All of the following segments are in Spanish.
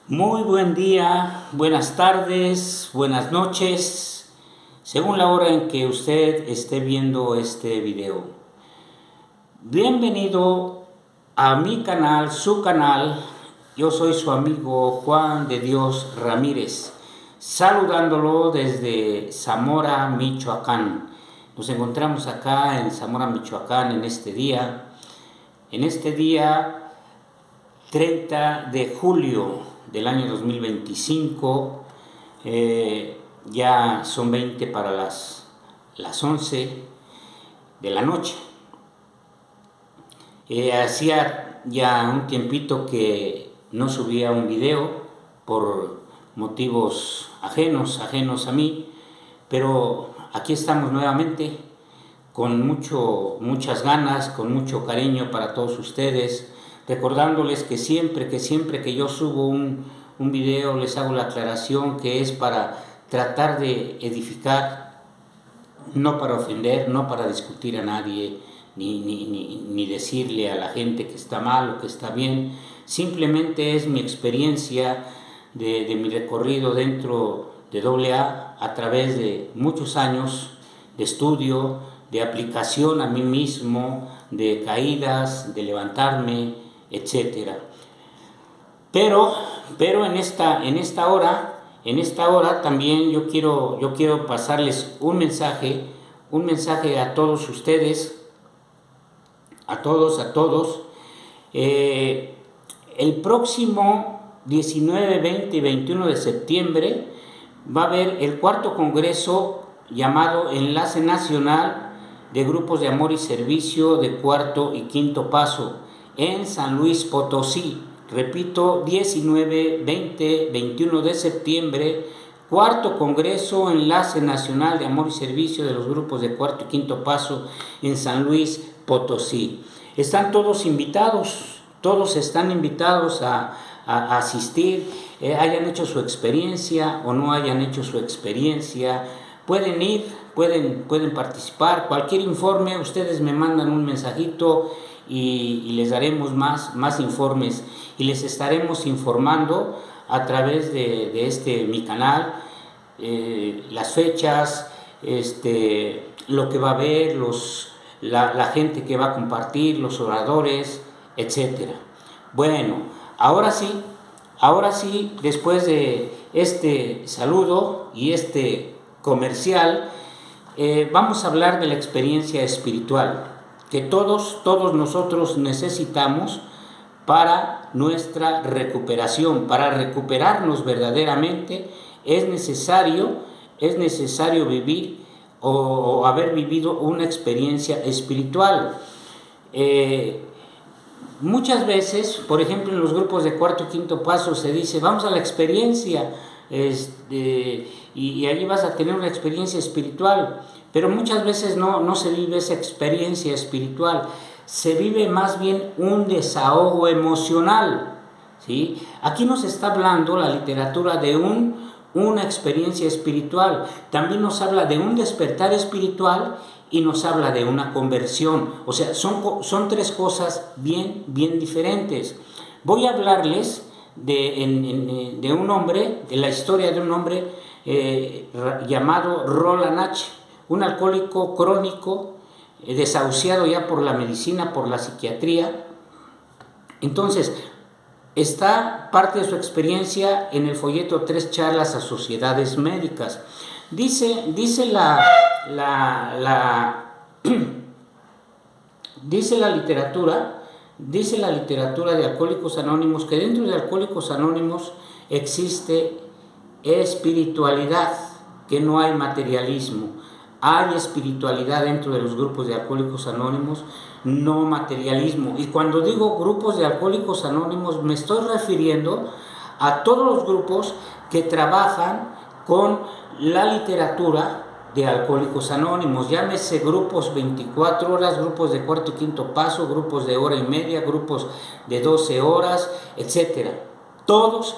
Muy buen día, buenas tardes, buenas noches, según la hora en que usted esté viendo este video. Bienvenido a mi canal, su canal. Yo soy su amigo Juan de Dios Ramírez, saludándolo desde Zamora, Michoacán. Nos encontramos acá en Zamora, Michoacán en este día 30 de julio del año 2025. Ya son 20 para las 11 de la noche. Hacía ya un tiempito que no subía un video por motivos ajenos a mí, pero aquí estamos nuevamente con muchas ganas, con mucho cariño para todos ustedes, recordándoles que siempre que yo subo un video les hago la aclaración que es para tratar de edificar, no para ofender, no para discutir a nadie, ni decirle a la gente que está mal o que está bien. Simplemente es mi experiencia de mi recorrido dentro de AA a través de muchos años de estudio, de aplicación a mí mismo, de caídas, de levantarme, etc. Pero en esta hora también yo quiero pasarles un mensaje a todos ustedes, a todos. Eh, el próximo 19, 20 y 21 de septiembre va a haber el cuarto congreso llamado Enlace Nacional de Grupos de Amor y Servicio de Cuarto y Quinto Paso en San Luis Potosí. Repito, 19, 20, 21 de septiembre, cuarto Congreso Enlace Nacional de Amor y Servicio de los Grupos de Cuarto y Quinto Paso en San Luis Potosí. Están todos invitados, todos están invitados a asistir, hayan hecho su experiencia o no hayan hecho su experiencia. Pueden ir, pueden participar. Cualquier informe, ustedes me mandan un mensajito y les daremos más informes y les estaremos informando a través de mi canal, las fechas, lo que va a haber, la gente que va a compartir, los oradores, etc. Bueno, ahora sí, después de este saludo y este comercial, vamos a hablar de la experiencia espiritual que todos nosotros necesitamos para nuestra recuperación. Para recuperarnos verdaderamente es necesario vivir o haber vivido una experiencia espiritual. Muchas veces, por ejemplo, en los grupos de cuarto y quinto paso se dice, vamos a la experiencia, y allí vas a tener una experiencia espiritual, pero muchas veces no se vive esa experiencia espiritual, se vive más bien un desahogo emocional, ¿sí? Aquí nos está hablando la literatura de una experiencia espiritual, también nos habla de un despertar espiritual y nos habla de una conversión. O sea, son tres cosas bien diferentes. Voy a hablarles de un hombre, de la historia de un hombre llamado Roland H., un alcohólico crónico, desahuciado ya por la medicina, por la psiquiatría. Entonces, está parte de su experiencia en el folleto 3 charlas a sociedades médicas. Dice la literatura de Alcohólicos Anónimos que dentro de Alcohólicos Anónimos existe espiritualidad, que no hay materialismo. Hay espiritualidad dentro de los grupos de Alcohólicos Anónimos, no materialismo. Y cuando digo grupos de Alcohólicos Anónimos me estoy refiriendo a todos los grupos que trabajan con la literatura de Alcohólicos Anónimos, llámese grupos 24 horas, grupos de cuarto y quinto paso, grupos de hora y media, grupos de 12 horas, etc. Todos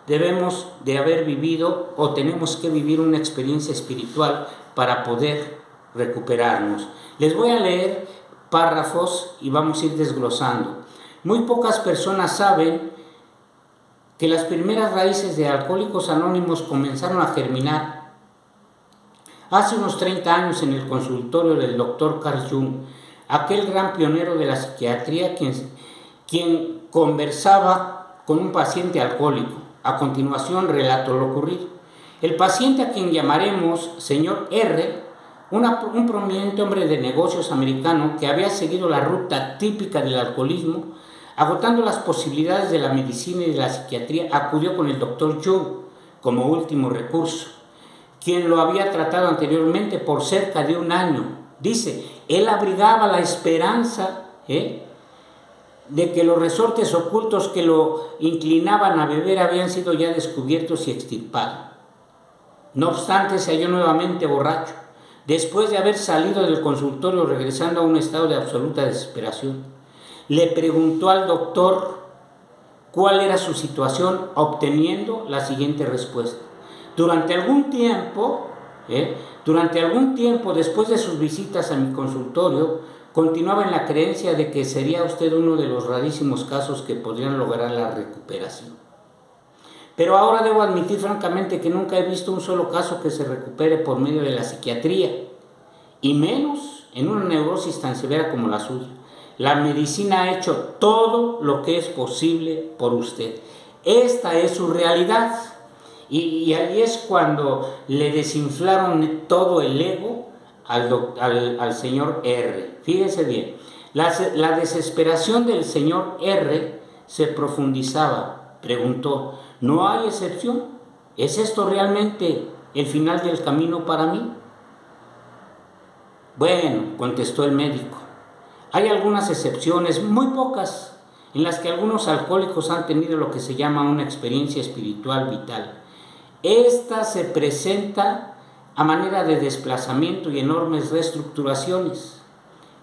debemos de haber vivido o tenemos que vivir una experiencia espiritual para poder recuperarnos. Les voy a leer párrafos y vamos a ir desglosando. Muy pocas personas saben que las primeras raíces de Alcohólicos Anónimos comenzaron a germinar hace unos 30 años en el consultorio del Dr. Carl Jung, aquel gran pionero de la psiquiatría quien conversaba con un paciente alcohólico. A continuación relato lo ocurrido. El paciente, a quien llamaremos señor R., un prominente hombre de negocios americano que había seguido la ruta típica del alcoholismo, agotando las posibilidades de la medicina y de la psiquiatría, acudió con el Dr. Jung como último recurso, quien lo había tratado anteriormente por cerca de un año. Dice, él abrigaba la esperanza de que los resortes ocultos que lo inclinaban a beber habían sido ya descubiertos y extirpados. No obstante, se halló nuevamente borracho, después de haber salido del consultorio regresando a un estado de absoluta desesperación. Le preguntó al doctor cuál era su situación, obteniendo la siguiente respuesta. Durante algún tiempo, después de sus visitas a mi consultorio, continuaba en la creencia de que sería usted uno de los rarísimos casos que podrían lograr la recuperación. Pero ahora debo admitir francamente que nunca he visto un solo caso que se recupere por medio de la psiquiatría, y menos en una neurosis tan severa como la suya. La medicina ha hecho todo lo que es posible por usted. Esta es su realidad. Y ahí es cuando le desinflaron todo el ego al señor R. Fíjese bien, la desesperación del señor R se profundizaba. Preguntó, ¿no hay excepción? ¿Es esto realmente el final del camino para mí? Bueno, contestó el médico, hay algunas excepciones, muy pocas, en las que algunos alcohólicos han tenido lo que se llama una experiencia espiritual vital. Esta se presenta a manera de desplazamiento y enormes reestructuraciones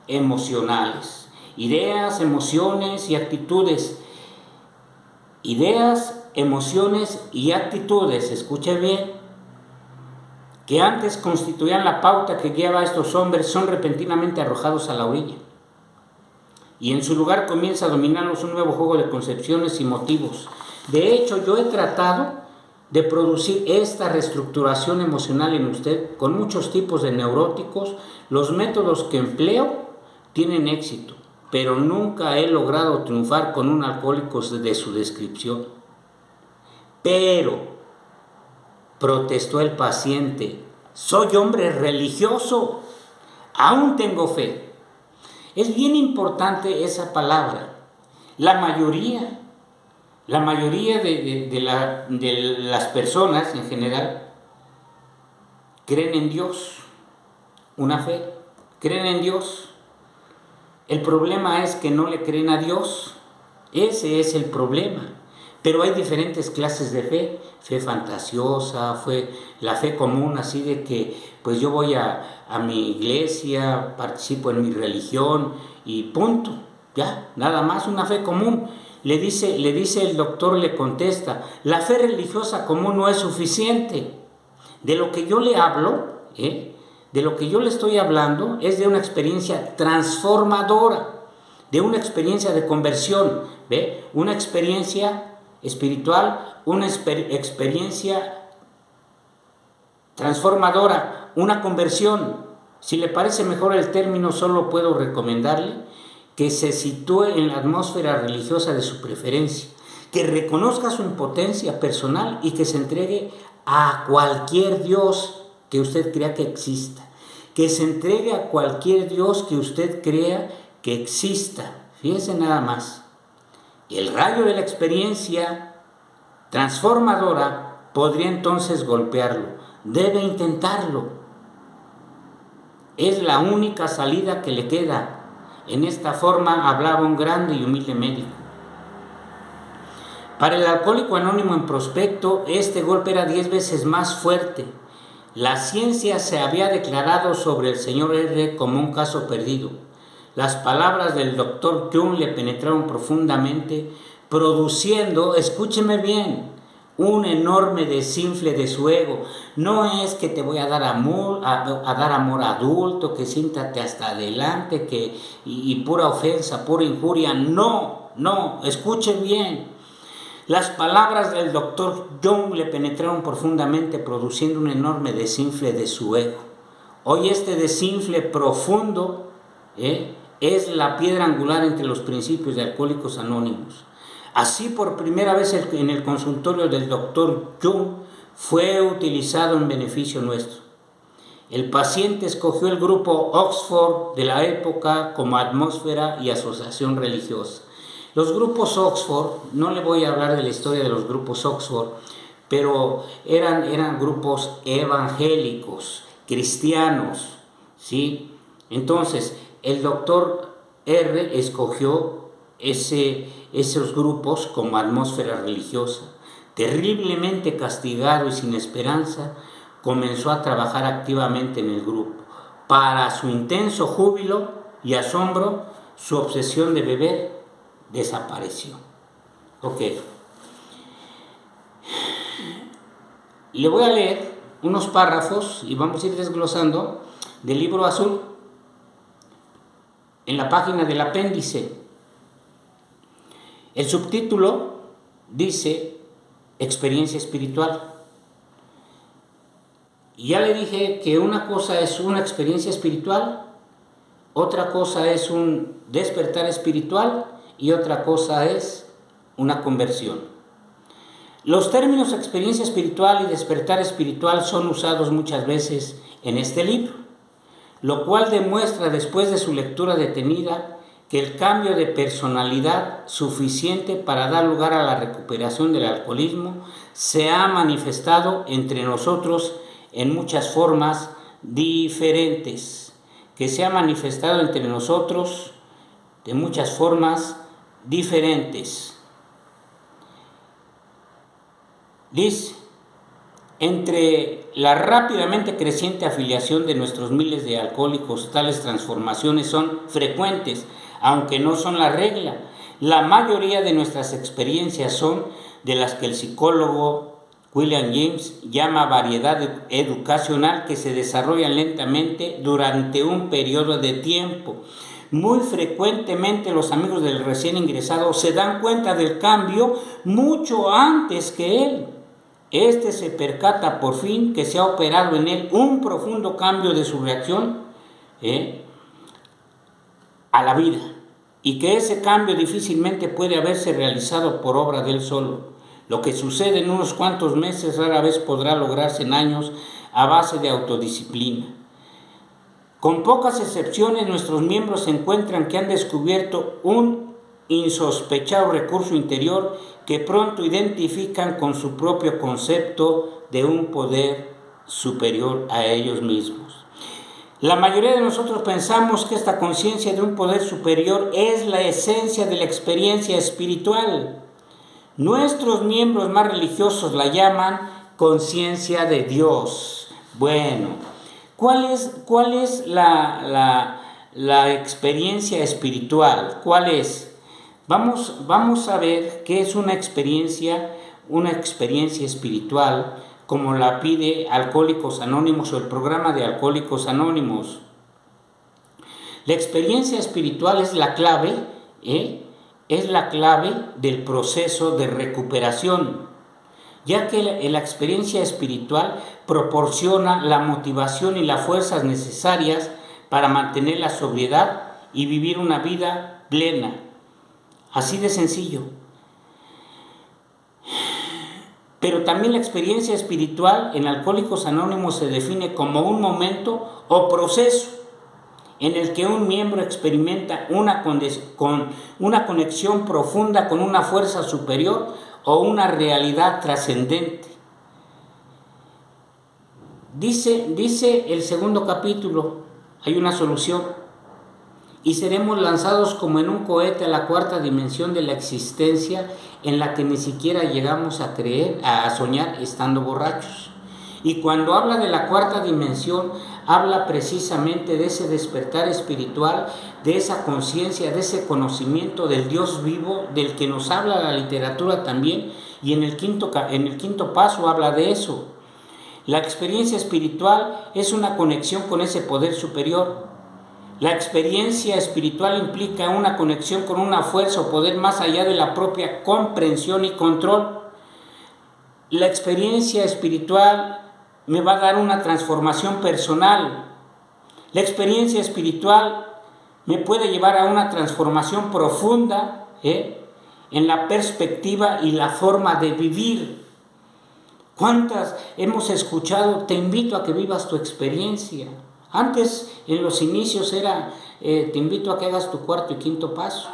emocionales, ideas, emociones y actitudes. Ideas, emociones y actitudes, escuche bien, que antes constituían la pauta que guiaba a estos hombres, son repentinamente arrojados a la orilla. Y en su lugar comienza a dominarnos un nuevo juego de concepciones y motivos. De hecho, yo he tratado de producir esta reestructuración emocional en usted con muchos tipos de neuróticos. Los métodos que empleo tienen éxito, pero nunca he logrado triunfar con un alcohólico de su descripción. Pero, protestó el paciente, soy hombre religioso, aún tengo fe. Es bien importante esa palabra. La mayoría de las personas en general creen en Dios, una fe, creen en Dios. El problema es que no le creen a Dios. Ese es el problema. Pero hay diferentes clases de fe. Fe fantasiosa, la fe común, así de que pues yo voy a mi iglesia, participo en mi religión y punto. Ya, nada más, una fe común. Le dice el doctor, le contesta, la fe religiosa común no es suficiente. De lo que yo le hablo, de lo que yo le estoy hablando es de una experiencia transformadora, de una experiencia de conversión, ¿ve? Una experiencia espiritual, una experiencia transformadora, una conversión. Si le parece mejor el término, solo puedo recomendarle que se sitúe en la atmósfera religiosa de su preferencia, que reconozca su impotencia personal y que se entregue a cualquier Dios que usted crea que exista, que se entregue a cualquier Dios que usted crea que exista. Fíjense nada más. El rayo de la experiencia transformadora podría entonces golpearlo. Debe intentarlo. Es la única salida que le queda. En esta forma hablaba un grande y humilde médico. Para el alcohólico anónimo en prospecto, este golpe era 10 veces más fuerte. La ciencia se había declarado sobre el señor R como un caso perdido. Las palabras del doctor Jung le penetraron profundamente, produciendo, escúcheme bien, un enorme desinfle de su ego. No es que te voy a dar amor, a dar amor adulto, que siéntate hasta adelante, y pura ofensa, pura injuria. No, escuchen bien. Las palabras del doctor Jung le penetraron profundamente, produciendo un enorme desinfle de su ego. Hoy este desinfle profundo es la piedra angular entre los principios de Alcohólicos Anónimos. Así, por primera vez en el consultorio del doctor Jung fue utilizado en beneficio nuestro. El paciente escogió el grupo Oxford de la época como atmósfera y asociación religiosa. Los grupos Oxford, no le voy a hablar de la historia de los grupos Oxford, pero eran grupos evangélicos, cristianos, ¿sí? Entonces, el doctor R escogió esos grupos como atmósfera religiosa. Terriblemente castigado y sin esperanza, comenzó a trabajar activamente en el grupo. Para su intenso júbilo y asombro, su obsesión de beber desapareció. Ok. Le voy a leer unos párrafos y vamos a ir desglosando del libro azul en la página del apéndice. El subtítulo dice experiencia espiritual. Y ya le dije que una cosa es una experiencia espiritual, otra cosa es un despertar espiritual y otra cosa es una conversión. Los términos experiencia espiritual y despertar espiritual son usados muchas veces en este libro, lo cual demuestra después de su lectura detenida que el cambio de personalidad suficiente para dar lugar a la recuperación del alcoholismo se ha manifestado entre nosotros en muchas formas diferentes, que se ha manifestado entre nosotros de muchas formas diferentes. Dice, entre la rápidamente creciente afiliación de nuestros miles de alcohólicos, tales transformaciones son frecuentes, aunque no son la regla. La mayoría de nuestras experiencias son de las que el psicólogo William James llama variedad educacional, que se desarrollan lentamente durante un periodo de tiempo. Muy frecuentemente los amigos del recién ingresado se dan cuenta del cambio mucho antes que él. Este se percata por fin que se ha operado en él un profundo cambio de su reacción a la vida, y que ese cambio difícilmente puede haberse realizado por obra de él solo. Lo que sucede en unos cuantos meses rara vez podrá lograrse en años a base de autodisciplina. Con pocas excepciones, nuestros miembros encuentran que han descubierto un insospechado recurso interior que pronto identifican con su propio concepto de un poder superior a ellos mismos. La mayoría de nosotros pensamos que esta conciencia de un poder superior es la esencia de la experiencia espiritual. Nuestros miembros más religiosos la llaman conciencia de Dios. Bueno, ¿cuál es la experiencia espiritual? ¿Cuál es? Vamos a ver qué es una experiencia espiritual, como la pide Alcohólicos Anónimos o el programa de Alcohólicos Anónimos. La experiencia espiritual es la clave, es la clave del proceso de recuperación, ya que la experiencia espiritual proporciona la motivación y las fuerzas necesarias para mantener la sobriedad y vivir una vida plena. Así de sencillo. Pero también la experiencia espiritual en Alcohólicos Anónimos se define como un momento o proceso en el que un miembro experimenta una conexión profunda con una fuerza superior o una realidad trascendente. Dice el segundo capítulo, hay una solución, y seremos lanzados como en un cohete a la cuarta dimensión de la existencia, en la que ni siquiera llegamos a soñar estando borrachos. Y cuando habla de la cuarta dimensión, habla precisamente de ese despertar espiritual, de esa conciencia, de ese conocimiento del Dios vivo, del que nos habla la literatura también, y en el quinto paso habla de eso. La experiencia espiritual es una conexión con ese poder superior. La experiencia espiritual implica una conexión con una fuerza o poder más allá de la propia comprensión y control. La experiencia espiritual me va a dar una transformación personal. La experiencia espiritual me puede llevar a una transformación profunda en la perspectiva y la forma de vivir. ¿Cuántas hemos escuchado? Te invito a que vivas tu experiencia. Antes, en los inicios era, te invito a que hagas tu cuarto y quinto paso.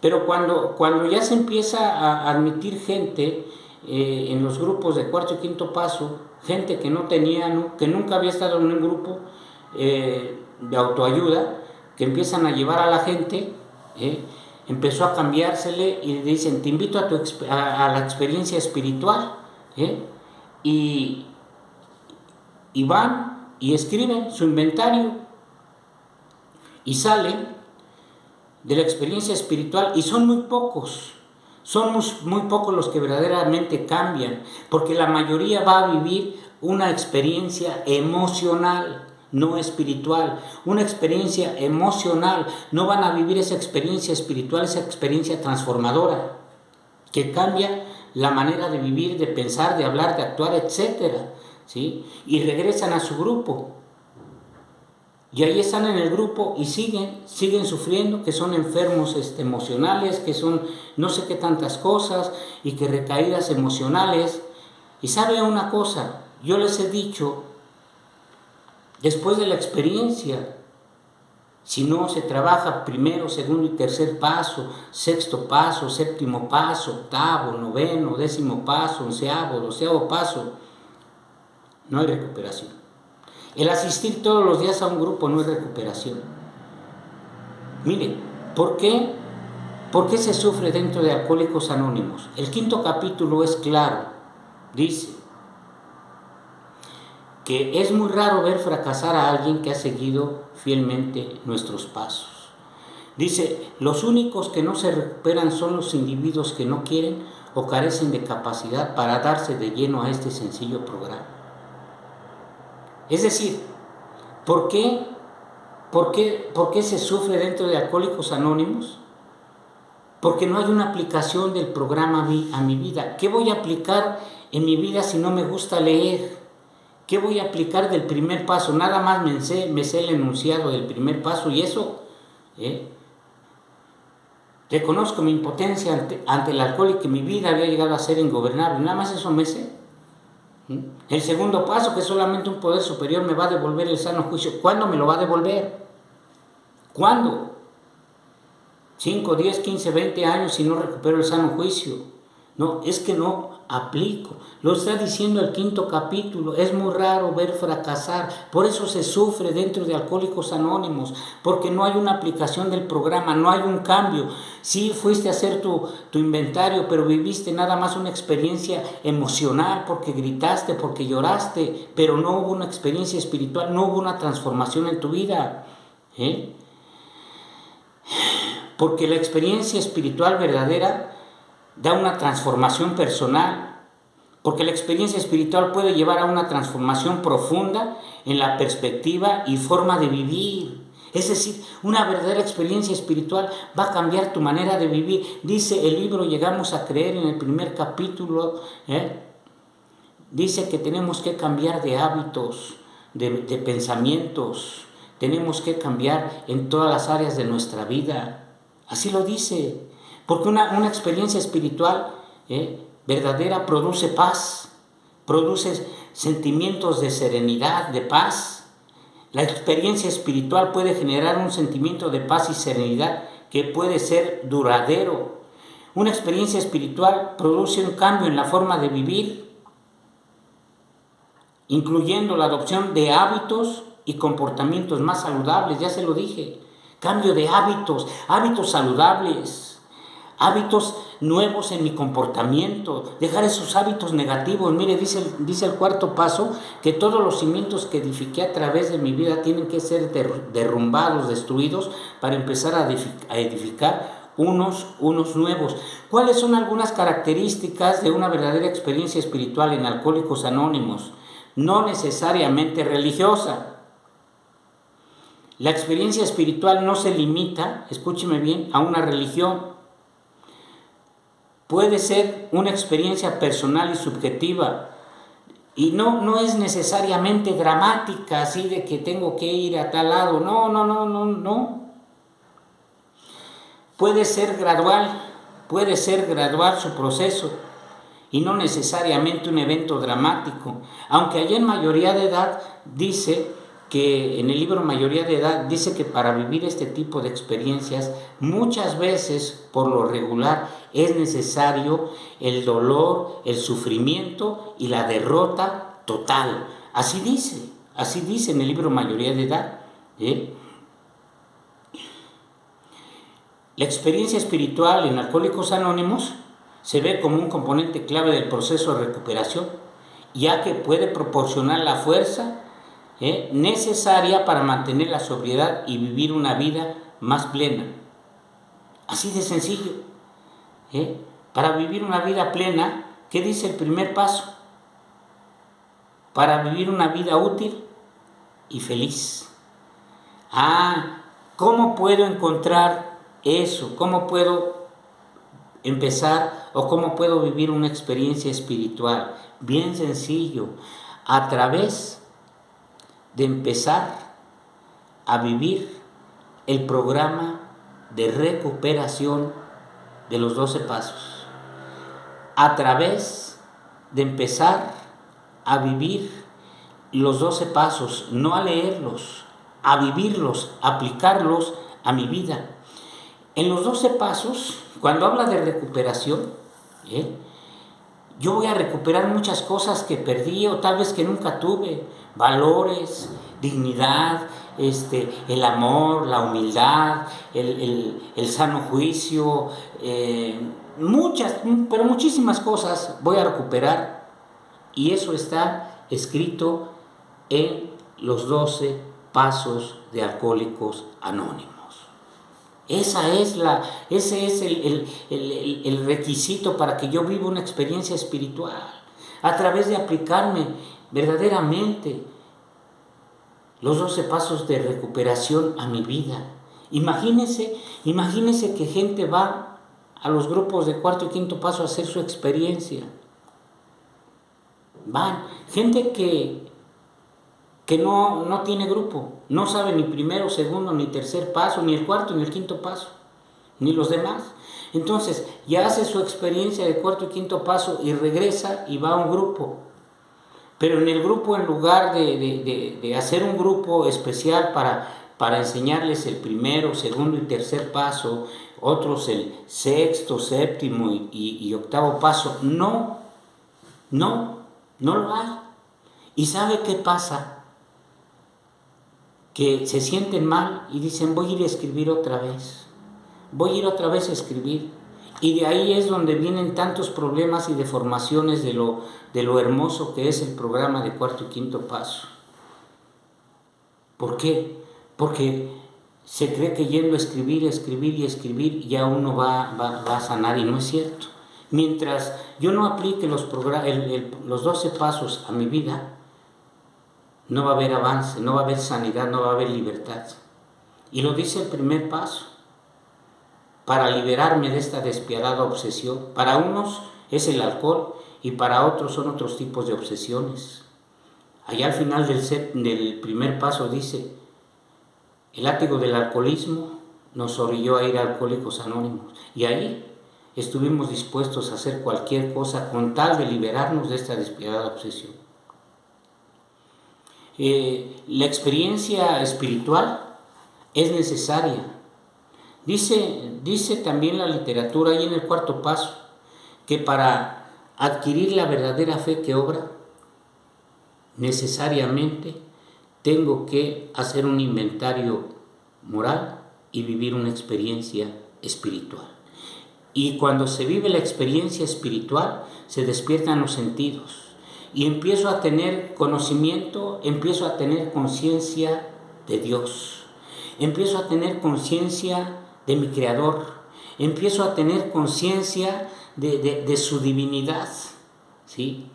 Pero cuando ya se empieza a admitir gente en los grupos de cuarto y quinto paso, gente que no tenía, que nunca había estado en un grupo de autoayuda, que empiezan a llevar a la gente, empezó a cambiársele y le dicen, te invito a la experiencia espiritual, y van y escriben su inventario y salen de la experiencia espiritual, y son muy pocos los que verdaderamente cambian, porque la mayoría va a vivir una experiencia emocional, no espiritual, una experiencia emocional. No van a vivir esa experiencia espiritual, esa experiencia transformadora, que cambia la manera de vivir, de pensar, de hablar, de actuar, etc. ¿Sí? Y regresan a su grupo. Y ahí están en el grupo y siguen sufriendo, que son enfermos emocionales, que son no sé qué tantas cosas, y que recaídas emocionales. Y sabe una cosa, yo les he dicho, después de la experiencia, si no se trabaja primero, segundo y tercer paso, sexto paso, séptimo paso, octavo, noveno, décimo paso, onceavo, doceavo paso, no hay recuperación. El asistir todos los días a un grupo no es recuperación. Mire, ¿por qué se sufre dentro de Alcohólicos Anónimos? El 5º capítulo es claro. Dice que es muy raro ver fracasar a alguien que ha seguido fielmente nuestros pasos. Dice, los únicos que no se recuperan son los individuos que no quieren o carecen de capacidad para darse de lleno a este sencillo programa. Es decir, ¿por qué se sufre dentro de Alcohólicos Anónimos? Porque no hay una aplicación del programa a mi vida. ¿Qué voy a aplicar en mi vida si no me gusta leer? ¿Qué voy a aplicar del primer paso? Nada más me sé el enunciado del primer paso, y eso, reconozco mi impotencia ante el alcohol y que mi vida había llegado a ser ingobernable. Nada más eso me sé. El segundo paso, que solamente un poder superior me va a devolver el sano juicio. ¿Cuándo me lo va a devolver? ¿Cuándo? 5, 10, 15, 20 años si no recupero el sano juicio. No, es que no aplico. Lo está diciendo el 5º capítulo. Es muy raro ver fracasar. Por eso se sufre dentro de Alcohólicos Anónimos, porque no hay una aplicación del programa, no hay un cambio. Sí, fuiste a hacer tu inventario, pero viviste nada más una experiencia emocional, porque gritaste, porque lloraste, pero no hubo una experiencia espiritual, no hubo una transformación en tu vida. Porque la experiencia espiritual verdadera da una transformación personal, porque la experiencia espiritual puede llevar a una transformación profunda en la perspectiva y forma de vivir. Es decir, una verdadera experiencia espiritual va a cambiar tu manera de vivir. Dice el libro Llegamos a Creer, en el 1er capítulo, dice que tenemos que cambiar de hábitos, de pensamientos, tenemos que cambiar en todas las áreas de nuestra vida. Así lo dice. Porque una experiencia espiritual verdadera produce paz, produce sentimientos de serenidad, de paz. La experiencia espiritual puede generar un sentimiento de paz y serenidad que puede ser duradero. Una experiencia espiritual produce un cambio en la forma de vivir, incluyendo la adopción de hábitos y comportamientos más saludables. Ya se lo dije, cambio de hábitos saludables. Hábitos nuevos en mi comportamiento, dejar esos hábitos negativos. Mire, dice el 4º paso, que todos los cimientos que edifiqué a través de mi vida tienen que ser derrumbados, destruidos, para empezar a edificar unos nuevos. ¿Cuáles son algunas características de una verdadera experiencia espiritual en Alcohólicos Anónimos? No necesariamente religiosa. La experiencia espiritual no se limita, escúcheme bien, a una religión. Puede ser una experiencia personal y subjetiva. Y no es necesariamente dramática, así de que tengo que ir a tal lado. No. Puede ser gradual su proceso y no necesariamente un evento dramático. Aunque allá en Mayoría de Edad dice que, en el libro Mayoría de Edad, dice que para vivir este tipo de experiencias, muchas veces, por lo regular, es necesario el dolor, el sufrimiento y la derrota total. Así dice en el libro Mayoría de Edad. La experiencia espiritual en Alcohólicos Anónimos se ve como un componente clave del proceso de recuperación, ya que puede proporcionar la fuerza necesaria para mantener la sobriedad y vivir una vida más plena. Así de sencillo. Para vivir una vida plena, ¿qué dice el primer paso? Para vivir una vida útil y feliz. ¿Cómo puedo encontrar eso? ¿Cómo puedo empezar o cómo puedo vivir una experiencia espiritual? Bien sencillo, a través de empezar a vivir el programa de recuperación de los 12 pasos. A través de empezar a vivir los 12 pasos, no a leerlos, a vivirlos, a aplicarlos a mi vida. En los 12 pasos, cuando habla de recuperación, yo voy a recuperar muchas cosas que perdí o tal vez que nunca tuve. Valores, dignidad, el amor, la humildad, el sano juicio, pero muchísimas cosas voy a recuperar. Y eso está escrito en los 12 pasos de Alcohólicos Anónimos. Ese es el requisito para que yo viva una experiencia espiritual, a través de aplicarme verdaderamente los 12 pasos de recuperación a mi vida. Imagínense que gente va a los grupos de cuarto y quinto paso a hacer su experiencia. Van gente que no tiene grupo, no sabe ni primero, segundo, ni tercer paso, ni el cuarto, ni el quinto paso, ni los demás. Entonces, ya hace su experiencia de cuarto y quinto paso y regresa y va a un grupo. Pero en el grupo, en lugar de hacer un grupo especial para enseñarles el primero, segundo y tercer paso, otros el sexto, séptimo y octavo paso, no lo hay. ¿Y sabe qué pasa? Que se sienten mal y dicen, voy a ir a escribir otra vez. Voy a ir otra vez a escribir. Y de ahí es donde vienen tantos problemas y deformaciones de lo hermoso que es el programa de cuarto y quinto paso. ¿Por qué? Porque se cree que yendo a escribir ya uno va a sanar, y no es cierto. Mientras yo no aplique los 12 pasos a mi vida, no va a haber avance, no va a haber sanidad, no va a haber libertad. Y lo dice el primer paso. Para liberarme de esta despiadada obsesión. Para unos es el alcohol y para otros son otros tipos de obsesiones. Allá al final del primer paso dice, el látigo del alcoholismo nos orilló a ir a Alcohólicos Anónimos. Y ahí estuvimos dispuestos a hacer cualquier cosa con tal de liberarnos de esta despiadada obsesión. La experiencia espiritual es necesaria. Dice también la literatura, ahí en el cuarto paso, que para adquirir la verdadera fe que obra, necesariamente tengo que hacer un inventario moral y vivir una experiencia espiritual. Y cuando se vive la experiencia espiritual, se despiertan los sentidos. Y empiezo a tener conocimiento, empiezo a tener conciencia de Dios. Empiezo a tener conciencia de mi Creador. Empiezo a tener conciencia de su divinidad. ¿Sí?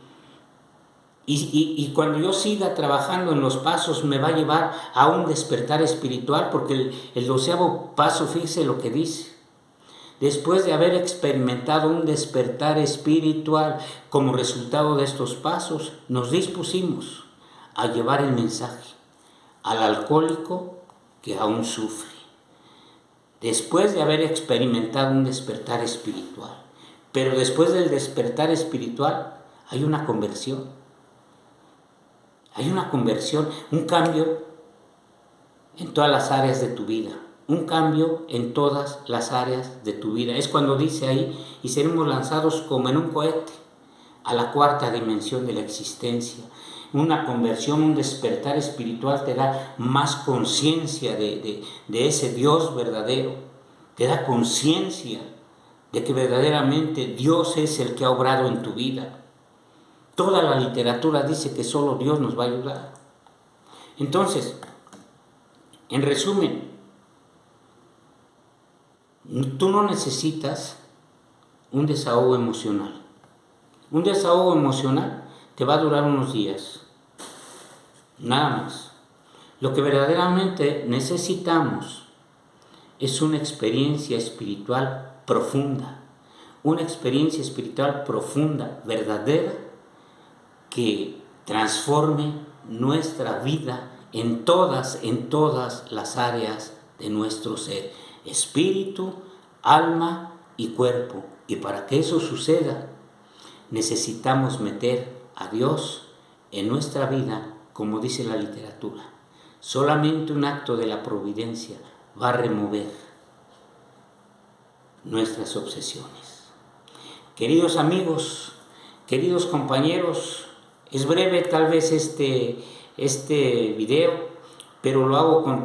Y cuando yo siga trabajando en los pasos me va a llevar a un despertar espiritual, porque el 12º paso, fíjese lo que dice. Después de haber experimentado un despertar espiritual como resultado de estos pasos, nos dispusimos a llevar el mensaje al alcohólico que aún sufre. Después de haber experimentado un despertar espiritual. Pero después del despertar espiritual hay una conversión. Hay una conversión, un cambio en todas las áreas de tu vida. Un cambio en todas las áreas de tu vida. Es cuando dice ahí, y seremos lanzados como en un cohete a la 4ª dimensión de la existencia. Una conversión, un despertar espiritual te da más conciencia de ese Dios verdadero. Te da conciencia de que verdaderamente Dios es el que ha obrado en tu vida. Toda la literatura dice que solo Dios nos va a ayudar. Entonces, en resumen, tú no necesitas un desahogo emocional. Un desahogo emocional te va a durar unos días, nada más. Lo que verdaderamente necesitamos es una experiencia espiritual profunda, una experiencia espiritual profunda, verdadera, que transforme nuestra vida en todas las áreas de nuestro ser, espíritu, alma y cuerpo. Y para que eso suceda, necesitamos meter a Dios en nuestra vida, como dice la literatura. Solamente un acto de la providencia va a remover nuestras obsesiones. Queridos amigos, queridos compañeros, es breve tal vez este video, pero lo hago con